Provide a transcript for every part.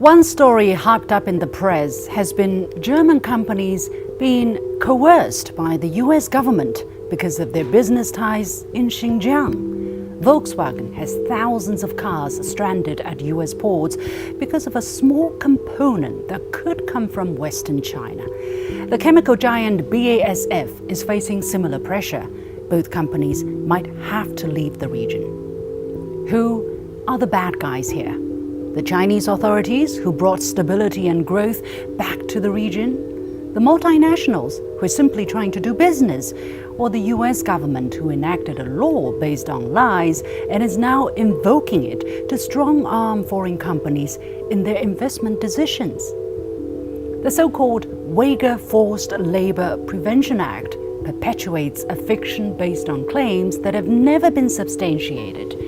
One story hyped up in the press has been German companies being coerced by the US government because of their business ties in Xinjiang. Volkswagen has thousands of cars stranded at US ports because of a small component that could come from Western China. The chemical giant BASF is facing similar pressure. Both companies might have to leave the region. Who are the bad guys here? The Chinese authorities, who brought stability and growth back to the region? The multinationals, who are simply trying to do business? Or the US government, who enacted a law based on lies and is now invoking it to strong-arm foreign companies in their investment decisions? The so-called Uyghur Forced Labor Prevention Act perpetuates a fiction based on claims that have never been substantiated.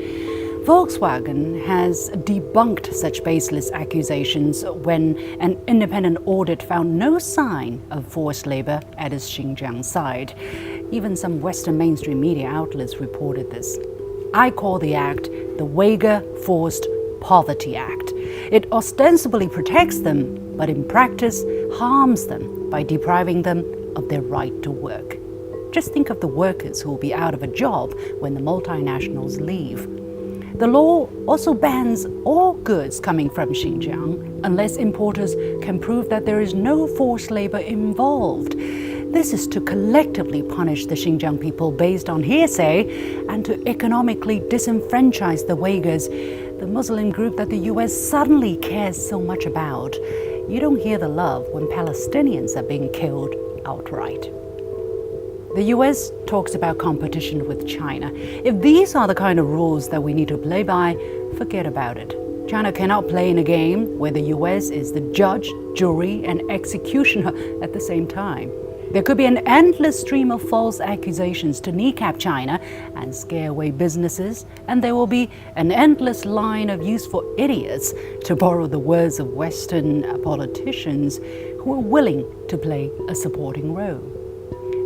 Volkswagen has debunked such baseless accusations when an independent audit found no sign of forced labor at its Xinjiang site. Even some Western mainstream media outlets reported this. I call the act the Uyghur Forced Poverty Act. It ostensibly protects them, but in practice harms them by depriving them of their right to work. Just think of the workers who will be out of a job when the multinationals leave. The law also bans all goods coming from Xinjiang unless importers can prove that there is no forced labor involved. This is to collectively punish the Xinjiang people based on hearsay and to economically disenfranchise the Uyghurs, the Muslim group that the US suddenly cares so much about. You don't hear the love when Palestinians are being killed outright. The US talks about competition with China. If these are the kind of rules that we need to play by, forget about it. China cannot play in a game where the US is the judge, jury, and executioner at the same time. There could be an endless stream of false accusations to kneecap China and scare away businesses, and there will be an endless line of useful idiots, to borrow the words of Western politicians, who are willing to play a supporting role.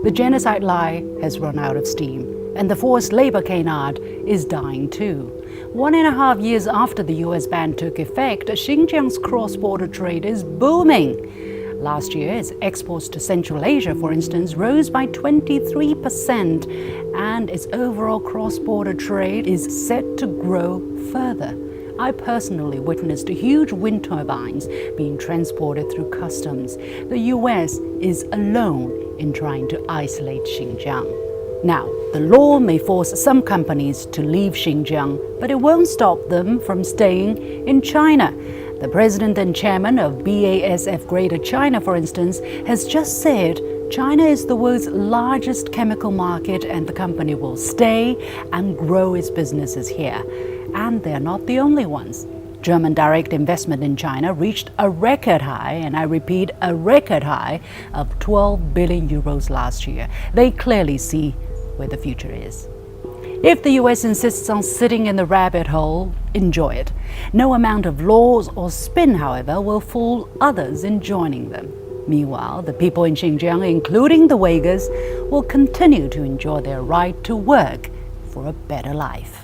The genocide lie has run out of steam, and the forced labor canard is dying too. 1.5 years after the US ban took effect, Xinjiang's cross-border trade is booming. Last year, its exports to Central Asia, for instance, rose by 23%, and its overall cross-border trade is set to grow further. I personally witnessed huge wind turbines being transported through customs. The US is alone in trying to isolate Xinjiang. Now, the law may force some companies to leave Xinjiang, but it won't stop them from staying in China. The president and chairman of BASF Greater China, for instance, has just said China is the world's largest chemical market and the company will stay and grow its businesses here. And they're not the only ones. German direct investment in China reached a record high, and I repeat, a record high of 12 billion euros last year. They clearly see where the future is. If the US insists on sitting in the rabbit hole, enjoy it. No amount of laws or spin, however, will fool others in joining them. Meanwhile, the people in Xinjiang, including the Uyghurs, will continue to enjoy their right to work for a better life.